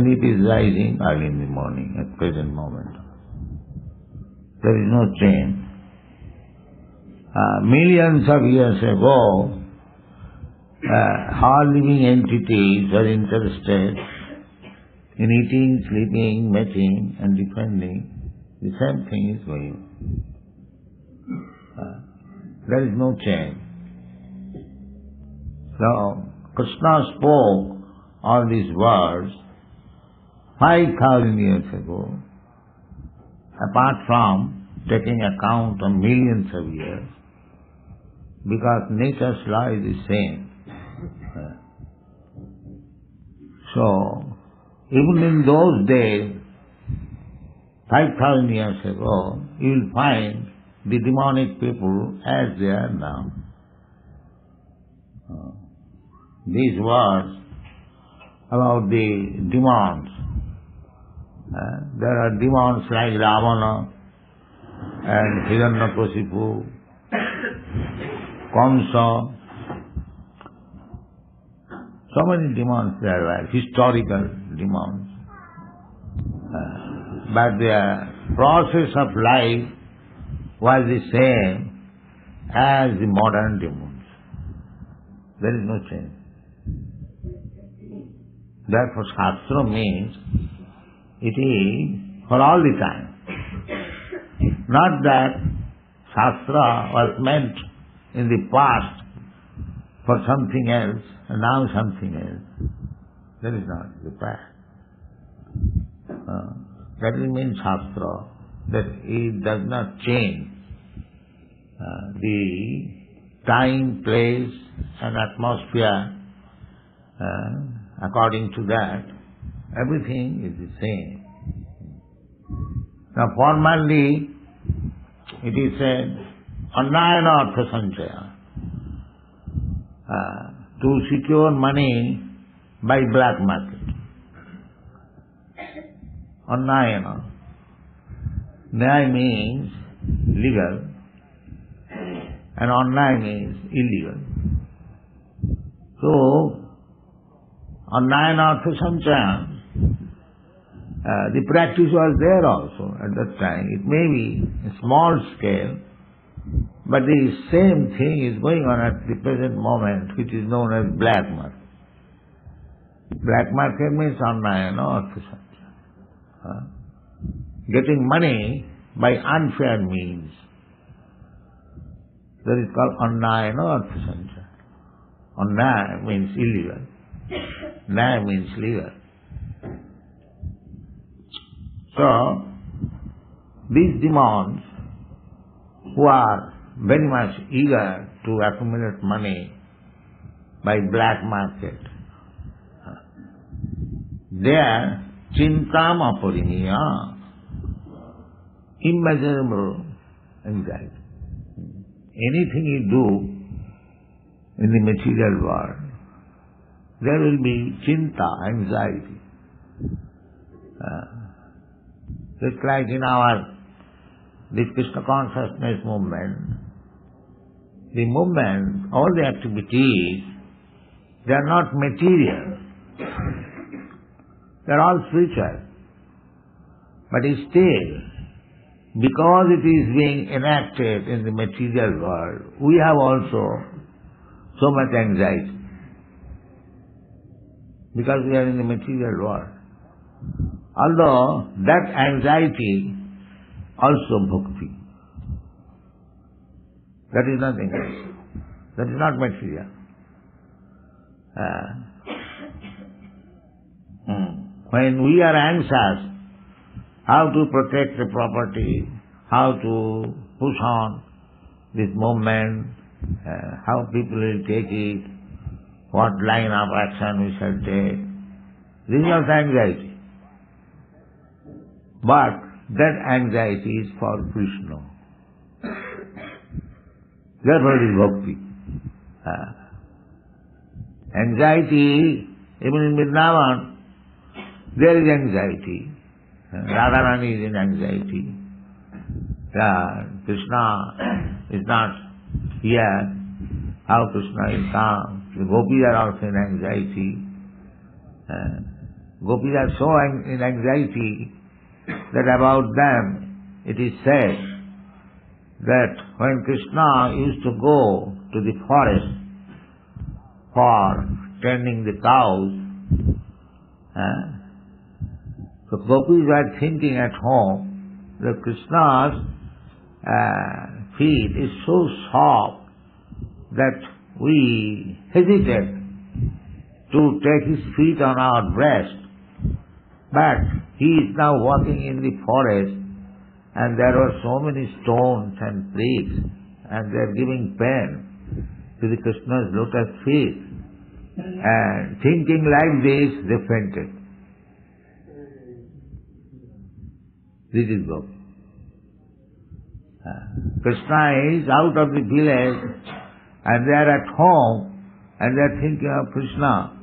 and it is rising early in the morning at present moment. There is no change. Millions of years ago, all living entities were interested in eating, sleeping, mating and defending. The same thing is going on. There is no change. So, Krishna spoke all these words 5,000 years ago, apart from taking account of millions of years, because nature's law is the same. So, even in those days, 5,000 years ago, you will find the demonic people as they are now. These words about the demons, there are demons like Ravana and Hiranyakashipu, Kamsa. So many demons there were, historical demons. But their process of life was the same as the modern demons. There is no change. Therefore, Shastra means it is for all the time. Not that Shastra was meant in the past for something else and now something else. That is not the past. That will mean Shastra, that it does not change the time, place and atmosphere. According to that, everything is the same. Now formerly, it is said, Annayana Artha Sanchaya, to secure money by black market. Annayana. Nyaya means legal and Annaya means illegal. So, Annayana Artha Sanchaya, the practice was there also at that time. It may be a small scale, but the same thing is going on at the present moment, which is known as black market. Black market means Annayana Artha Sanchaya. Getting money by unfair means. That is called Annayana Artha Sanchaya. Annaya means illegal. Naya means legal. So, these demons who are very much eager to accumulate money by black market, their chintam apariniya, immeasurable anxiety. Anything you do in the material world, there will be chinta, anxiety. Just like in this Krishna Consciousness movement, the movement, all the activities, they are not material. They are all spiritual. But still, because it is being enacted in the material world, we have also so much anxiety. Because we are in the material world. Although that anxiety also bhakti. That is nothing else. That is not material. When we are anxious how to protect the property, how to push on this movement, how people will take it, what line of action we shall take. This is not anxiety. But that anxiety is for Krishna. Therefore it is bhakti. Anxiety, even in Vrindavan, there is anxiety. Radharani is in anxiety. Krishna is not here. How Krishna is come. The gopis are also in anxiety. Gopis are so in anxiety that about them it is said that when Krishna used to go to the forest for tending the cows, so gopis were thinking at home that Krishna's feet is so soft that we hesitate to take his feet on our breast. But he is now walking in the forest and there were so many stones and pricks and they are giving pain to the Krishna's lotus feet. And thinking like this, they fainted. This is Gopi. Krishna is out of the village and they are at home and they are thinking of Krishna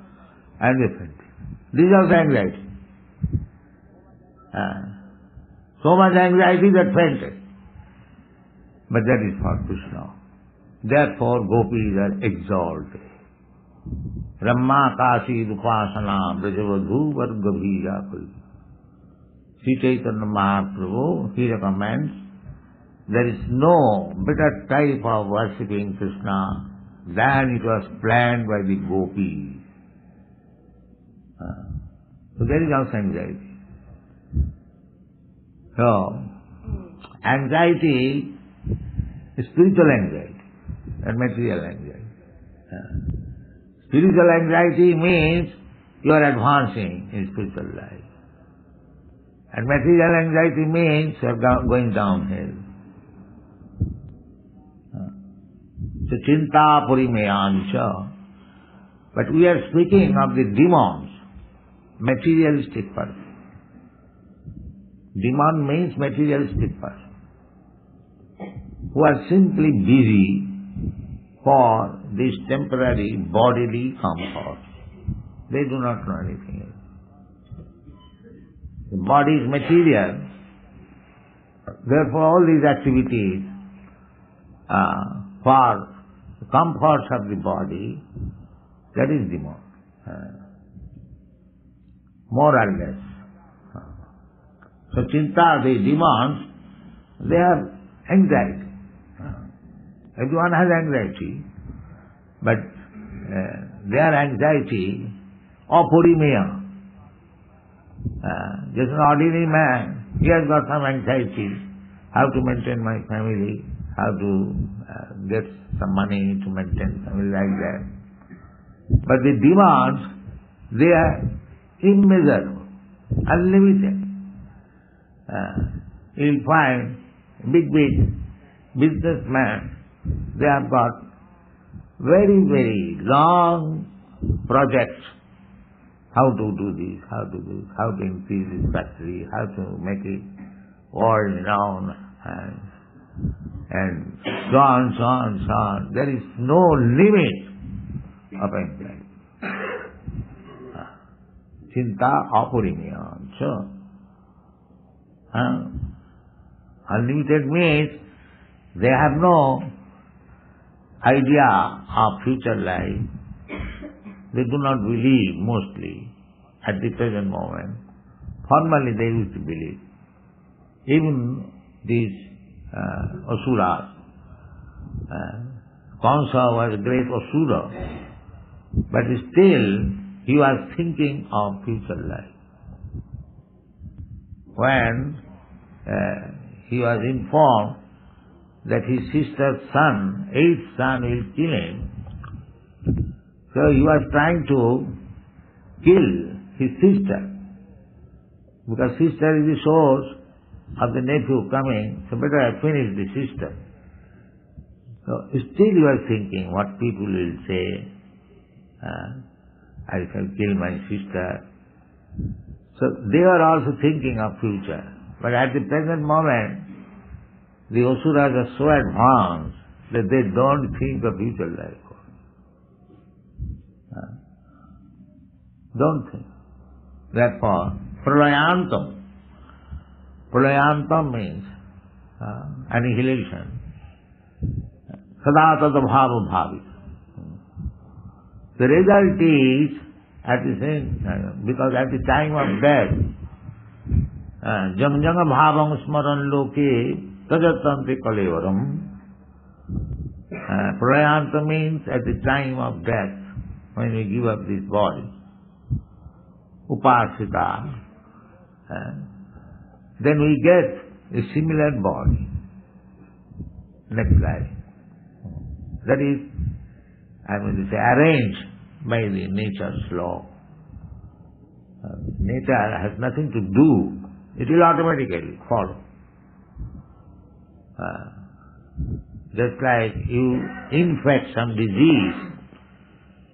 and they fainted. This is also anxiety. So much anxiety that fainted. But that is for Krishna. Therefore gopis are exalted. Brahma Kasi Dupasana Brajavadhu Vargabhija Puri. ЩrīCaitanyacaritāmṛta, he recommends, there is no better type of worshipping Krishna than it was planned by the gopis. So there is also anxiety. So, anxiety is spiritual anxiety and material anxiety. Spiritual anxiety means you are advancing in spiritual life. And material anxiety means you are going downhill. So, chinta purimeyancha. But we are speaking of the demons, materialistic person. Demon means materialistic person, who are simply busy for this temporary bodily comfort. They do not know anything else. The body is material, therefore all these activities for the comforts of the body, that is demon, more or less. So chinta, the demons, they have anxiety. Everyone has anxiety, but their anxiety, apurimeya. Just an ordinary man, he has got some anxiety, how to maintain my family, how to get some money to maintain family like that. But the demons, they are immeasurable, unlimited. You'll find big businessmen, they have got very, very long projects. How to do this, how to do this, how to increase this factory, how to make it world renowned, and so on, so on, so on. There is no limit of anxiety. Chinta apurimeya. So, unlimited means they have no idea of future life. They do not believe mostly at the present moment. Formerly they used to believe. Even these asuras, Kansa was a great asura, but still he was thinking of future life. When he was informed that his sister's son, eighth son, will kill him, so he was trying to kill his sister, because sister is the source of the nephew coming, so better I finish the sister. So still he was thinking what people will say, I shall kill my sister. So they were also thinking of future. But at the present moment, the asuras are so advanced that they don't think of future life. Don't think. Therefore, pralayantam. Pralayantam means annihilation. Sada tada bhava bhavi. The result is at the same time, because at the time of death, jam janga bhavang smaran loke tajatanti kalevaram. Prayanta means at the time of death, when we give up this body, upasita, then we get a similar body, next life. That is, I mean to say, arranged by the nature's law. Nature has nothing to do, it will automatically follow. Just like you infect some disease,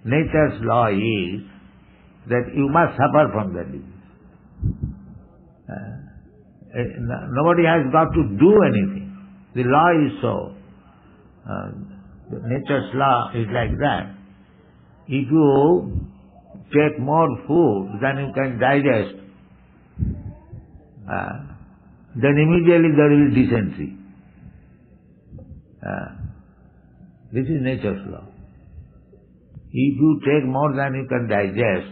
nature's law is that you must suffer from that disease. Nobody has got to do anything. The law is so. Nature's law is like that. If you take more food than you can digest, then immediately there will be dysentery. This is nature's law. If you take more than you can digest,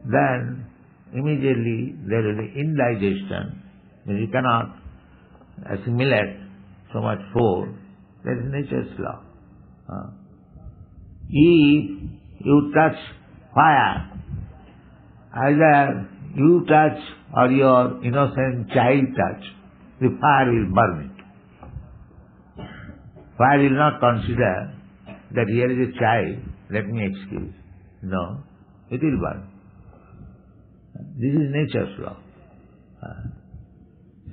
then immediately there will be indigestion. You cannot assimilate so much food. That is nature's law. If you touch fire, either you touch or your innocent child touch, the fire will burn it. Fire will not consider that here is a child, let me excuse. No, it will burn. This is nature's law.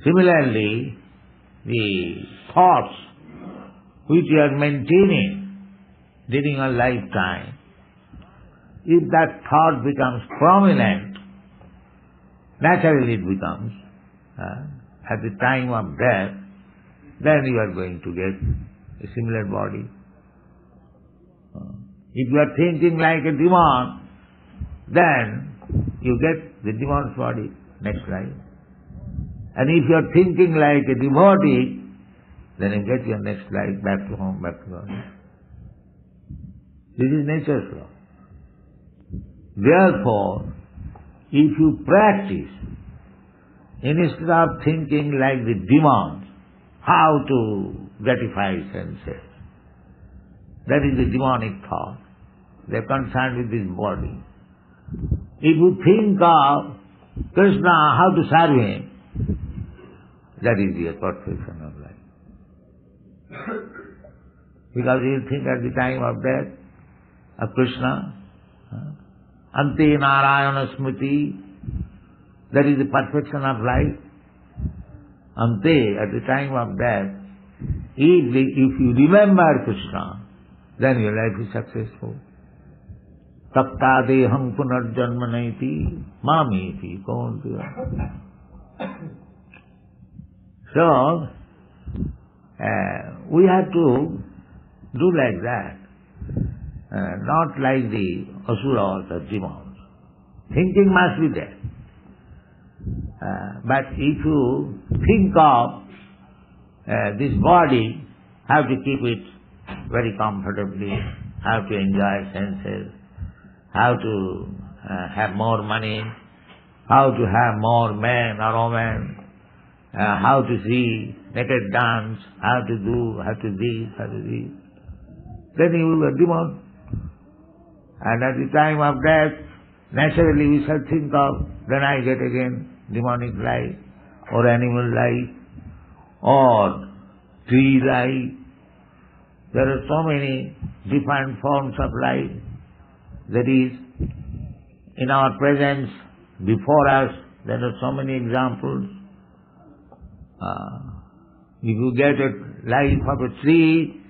Similarly, the thoughts which you are maintaining during your lifetime, if that thought becomes prominent, naturally it becomes, at the time of death, then you are going to get a similar body. If you are thinking like a demon, then you get the demon's body next life. And if you are thinking like a devotee, then you get your next life back to home, back to God. This is nature's law. Therefore, if you practice, instead of thinking like the demons, how to gratify senses, that is the demonic thought. They are concerned with this body. If you think of Krishna, how to serve him, that is the perfection of life. Because you think at the time of death of Krishna, Ante Narayana Smriti, that is the perfection of life. Ante, at the time of death, if you remember Krishna, then your life is successful. Takta deham punarjanmanaiti mamiti kontiya. So, we have to do like that, not like the asuras or demons. Thinking must be there. But if you think of this body, how to keep it very comfortably, how to enjoy senses, how to have more money, how to have more men or women, how to see naked dance, how to do this. Then you will be a demon. And at the time of death, naturally we shall think of, then I get again demonic life, or animal life, or tree life. There are so many different forms of life. That is, in our presence, before us, there are so many examples. If you get a life of a tree,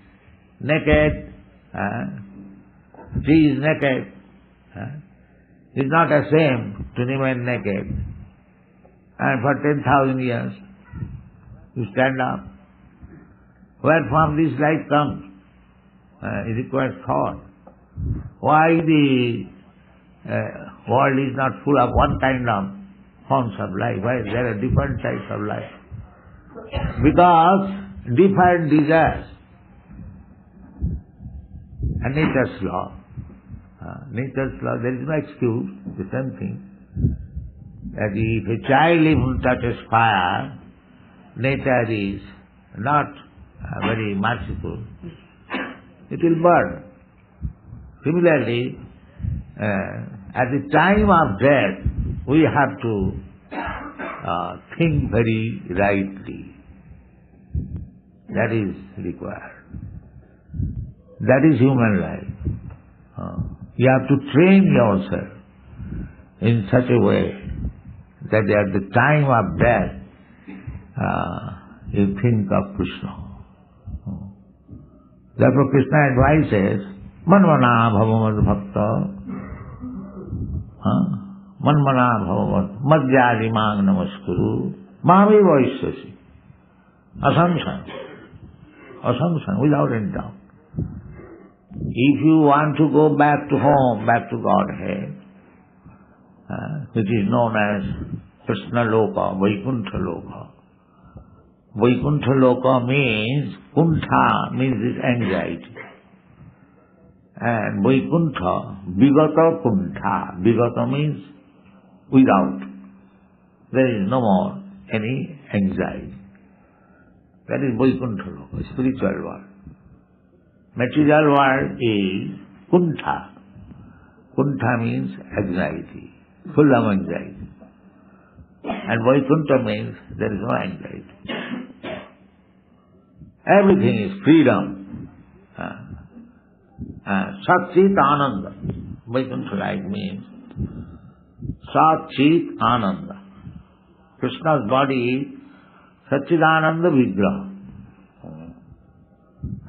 naked, tree is naked, it's not ashamed to remain naked. And for 10,000 years, you stand up. Where from this life comes? It requires thought. Why the world is not full of one kind of forms of life? Why there are different types of life? Because different desires and nature's law. Nature's law, there is no excuse, the same thing. That if a child even touches fire, nature is not very merciful. It will burn. Similarly, at the time of death, we have to think very rightly. That is required. That is human life. You have to train yourself in such a way that at the time of death, you think of Krishna. Therefore Krishna advises, manmana bhavamad bhakta, manmana bhavamad madhyadimang namaskuru, mami vaishyasi. Assumption, without any doubt. If you want to go back to home, back to Godhead, which is known as Krishna Loka, Vaikuntha Loka. Vaikuntha Loka means, Kuntha means this anxiety. And Vaikuntha, Vigata Kuntha. Vigata means without. There is no more any anxiety. That is Vaikuntha Loka, spiritual world. Material world is Kuntha. Kuntha means anxiety, full of anxiety. And Vaikuntha means there is no anxiety. Everything is freedom. Sat-Chit Ananda. Vaikuntha life means Sat-Chit Ananda. Krishna's body is Satchidananda Vigraha.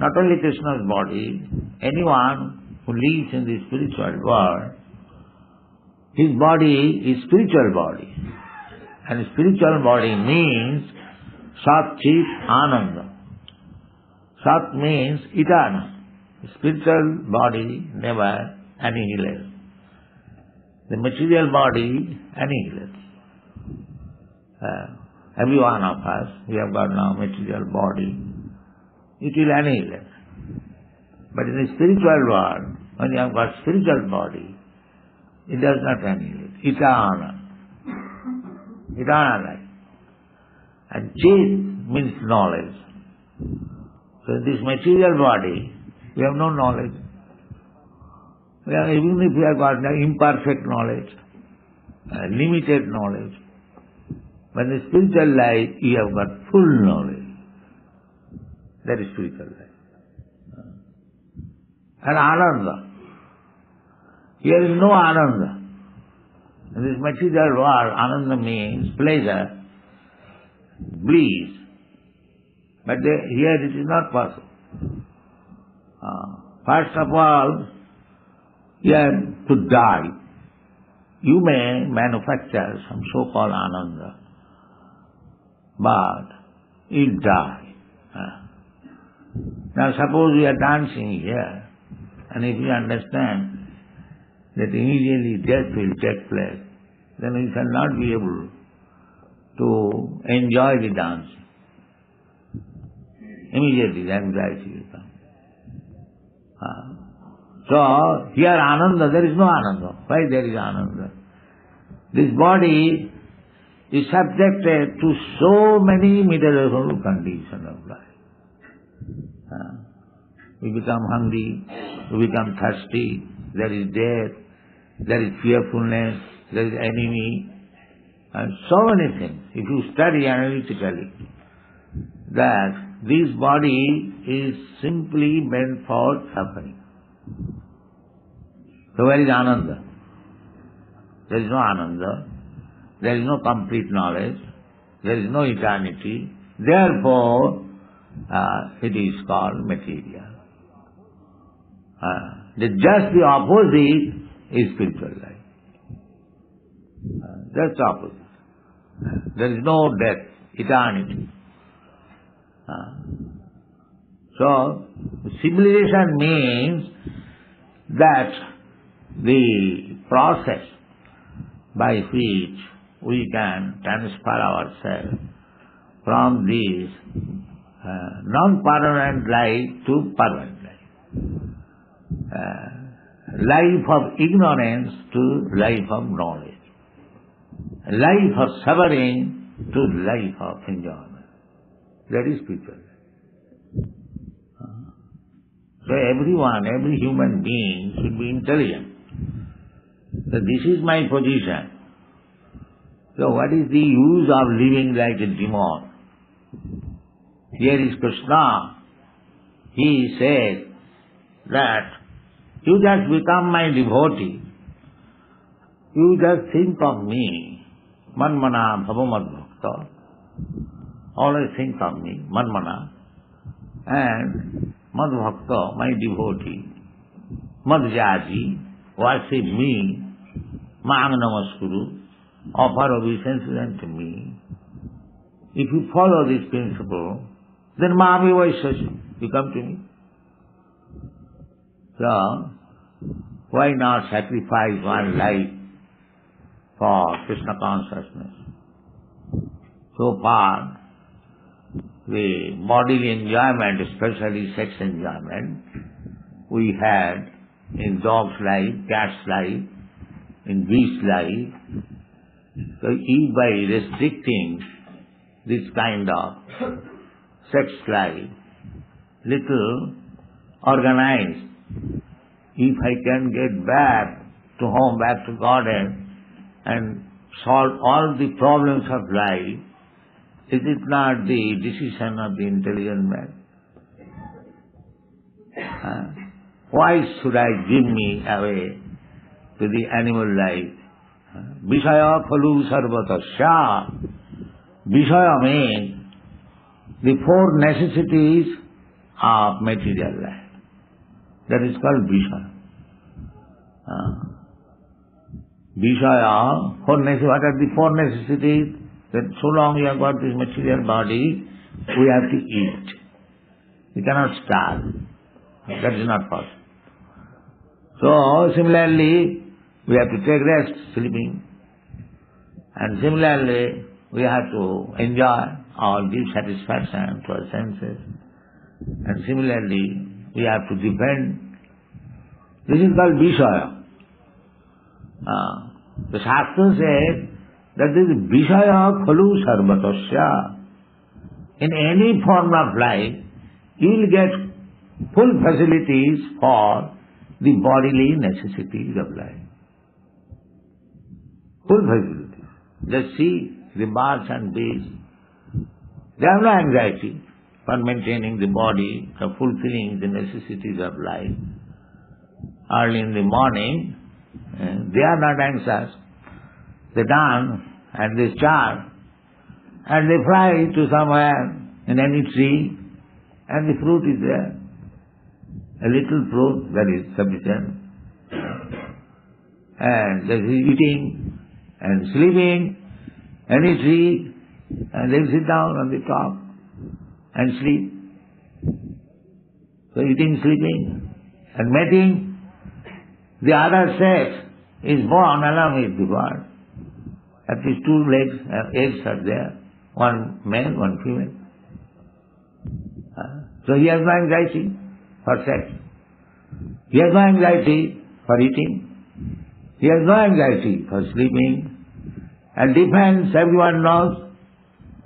Not only Krishna's body, anyone who lives in the spiritual world, his body is spiritual body. And spiritual body means Sat-Chit Ananda. Sat means eternal. Spiritual body never annihilates. The material body annihilates. Every one of us, we have got now material body, it will annihilate. But in the spiritual world, when you have got spiritual body, it does not annihilate. Eternal. Eternal life. And Chit means knowledge. So in this material body, we have no knowledge. Even if we have got imperfect knowledge, limited knowledge, but in the spiritual life, you have got full knowledge. That is spiritual life. And Ananda. Here is no Ananda. In this material world, Ananda means pleasure, bliss. But here it is not possible. First of all, you have to die. You may manufacture some so-called Ananda, but you'll die. Now suppose we are dancing here, and if you understand that immediately death will take place, then we shall not be able to enjoy the dance. Immediately the anxiety will come. So here Ananda, there is no Ananda. Why there is Ananda? This body is subjected to so many miserable conditions of life. We become hungry, we become thirsty, there is death, there is fearfulness, there is enemy, and so many things. If you study analytically, that this body is simply meant for suffering. So where is Ananda? There is no Ananda, there is no complete knowledge, there is no eternity, therefore it is called material. Just the opposite is spiritual life. Just the opposite. There is no death, eternity. So, civilization means that the process by which we can transfer ourselves from this non-permanent life to permanent life. life of ignorance to life of knowledge, life of suffering to life of enjoyment. That is spiritual life. So everyone, every human being should be intelligent. So this is my position. So what is the use of living like a demon? Here is Krishna. He said that you just become my devotee. You just think of me. Manmana bhavamad bhakta. Always think of me, manmana. And mad bhakta, my devotee. Mad jaji, worship me. Mang namaskuru, offer obeisance unto me. If you follow this principle, then Mami Vaishasya, you come to me. So, why not sacrifice one life for Krishna consciousness? So far, the bodily enjoyment, especially sex enjoyment, we had in dog's life, cat's life, in beast's life. So if by restricting this kind of sex life, little organized, if I can get back to home, back to Godhead, and solve all the problems of life, is it not the decision of the intelligent man? Why should I give me away to the animal life? Vishaya khalu sarvatasya. Vishaya means the four necessities of material life. That is called Vishaya. Vishaya, what are the four necessities? That so long we have got this material body, we have to eat. We cannot starve. That is not possible. So, similarly, we have to take rest, sleeping. And similarly, we have to enjoy or give satisfaction to our senses. And similarly, we have to defend. This is called Vishaya. The Shastra says that this Vishaya khalu sarvatasya. In any form of life, you will get full facilities for the bodily necessities of life. Full facilities. Just see the birds and beasts. They have no anxiety for maintaining the body, for fulfilling the necessities of life. Early in the morning, they are not anxious. They dance and they charge and they fly to somewhere in any tree and the fruit is there. A little fruit, that is sufficient. And they are eating and sleeping, any tree, and they sit down on the top and sleep. So eating, sleeping and mating. The other sex is born along with the bird. At least two eggs are there, one male, one female. So he has no anxiety for sex. He has no anxiety for eating. He has no anxiety for sleeping. And defense, everyone knows,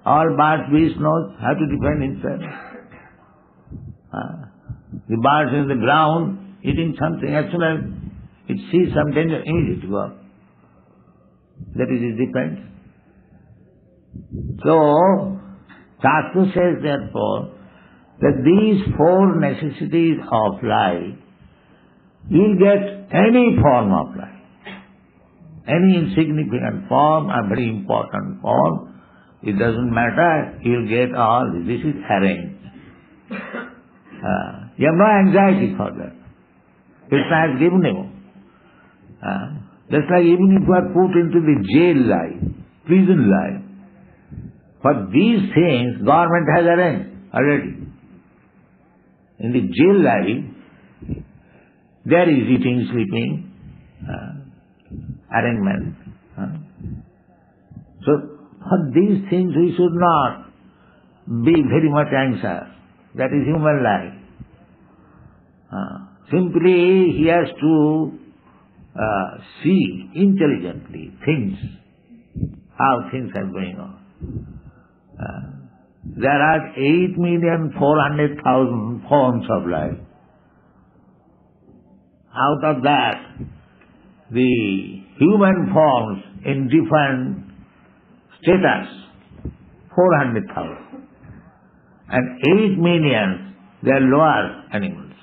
all birds, beasts knows how to defend himself. The birds in the ground eating something, as soon as it sees some danger, immediately go up. That is his defense. So, Shastra says therefore that these four necessities of life, you will get any form of life. Any insignificant form, a very important form, it doesn't matter, you will get all this. This is arranged. You have no anxiety for that. Krishna has given you. Just like even if you are put into the jail life, prison life, for these things government has arranged already. In the jail life, there is eating, sleeping, arrangement. So for these things we should not be very much anxious. That is human life. Simply he has to see intelligently things, how things are going on. There are 8,400,000 forms of life. Out of that, the human forms in different status, 400,000. And 8 million, they are lower animals.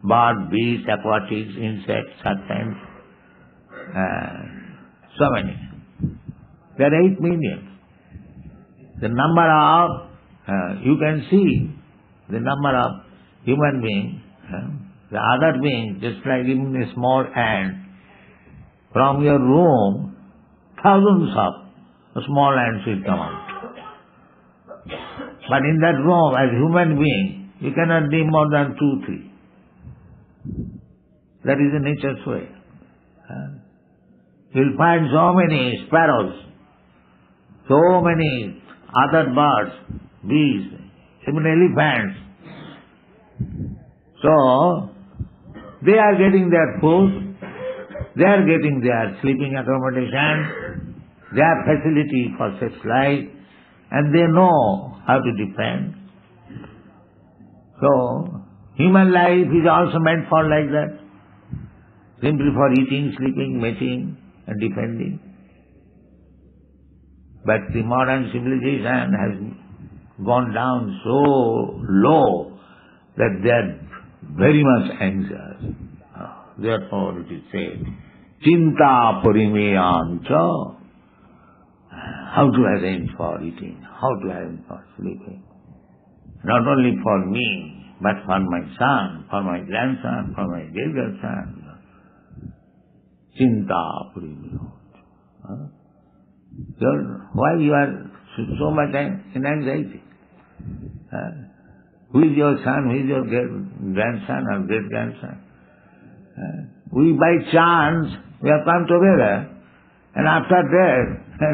Birds, beasts, aquatics, insects, serpents, so many. There are 8 million. The number of, you can see the number of human beings, the other beings, just like even a small ant, from your room, thousands of small ants will come out. But in that room, as human being, you cannot be more than 2, 3. That is the nature's way. You'll find so many sparrows, so many other birds, bees, even elephants. So, they are getting their food, they are getting their sleeping accommodation, their facility for sex life, and they know how to defend. So, human life is also meant for like that, simply for eating, sleeping, mating, and defending. But the modern civilization has gone down so low that they are very much anxious. Therefore it is said, Chinta parimeyancha, how to arrange for eating, how to arrange for sleeping. Not only for me, but for my son, for my grandson, for my great-grandson. Chinta parimeyancha. Why you are so much in anxiety? Who is your son, who is your grandson or great-grandson? We by chance, we have come together, and after that,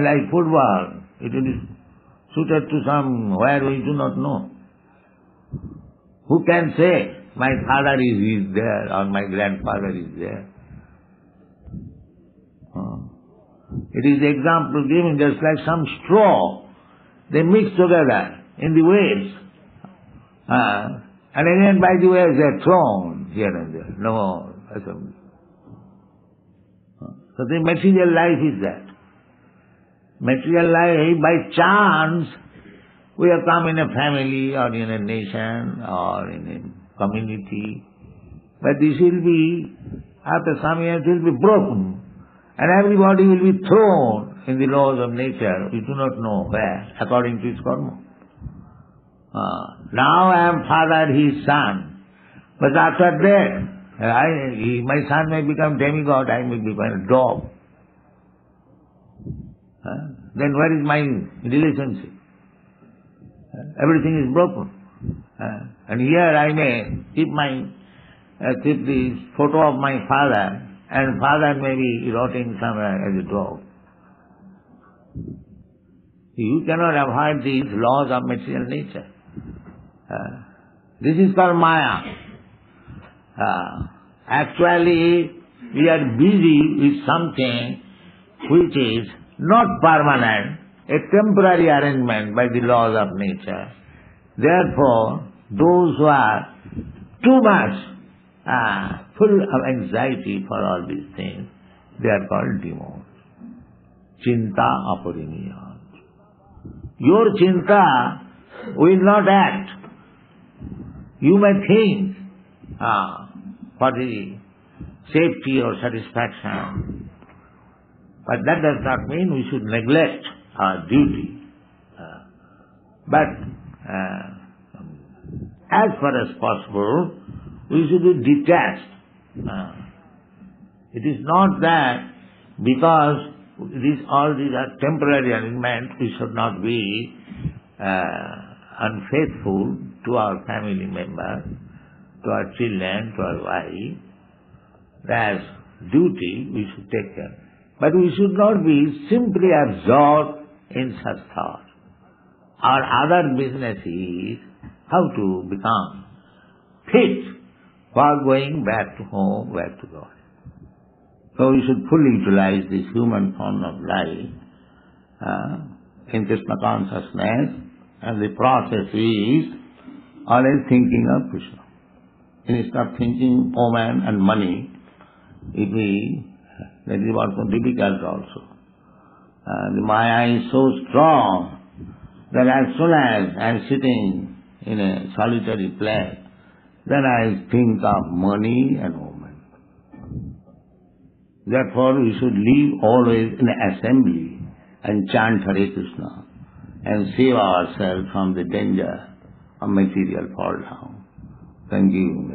like football, it will be suited to somewhere we do not know. Who can say, my father is there or my grandfather is there? It is the example given just like some straw. They mix together in the waves. And again by the waves they are thrown here and there. No more assembly. So the material life is that. Material life, by chance, we have come in a family or in a nation or in a community. But this will be, after some years, it will be broken. And everybody will be thrown in the laws of nature. We do not know where, according to his karma. Now I am father, he is son. But after that, my son may become demigod, I may become a dog. Then where is my relationship? Everything is broken. And here I may keep the photo of my father, and father may be rotting somewhere as a dog. You cannot avoid these laws of material nature. This is called Maya. Actually, we are busy with something which is not permanent, a temporary arrangement by the laws of nature. Therefore, those who are too much full of anxiety for all these things, they are called demons. Chinta aparimiyat. Your chinta will not act. You may think for the safety or satisfaction, but that does not mean we should neglect our duty. But as far as possible, we should be detached. It is not that because all these are temporary arrangements, we should not be unfaithful to our family members, to our children, to our wife. As duty, we should take care. But we should not be simply absorbed in such thought. Our other business is how to become fit for going back to home, back to God. So we should fully utilize this human form of life in Krishna consciousness, and the process is always thinking of Krishna. Instead of thinking woman and money, that is also difficult also. The Maya is so strong that as soon as I am sitting in a solitary place, then I think of money and woman. Therefore we should live always in assembly and chant Hare Krishna and save ourselves from the danger of material fall down. Thank you.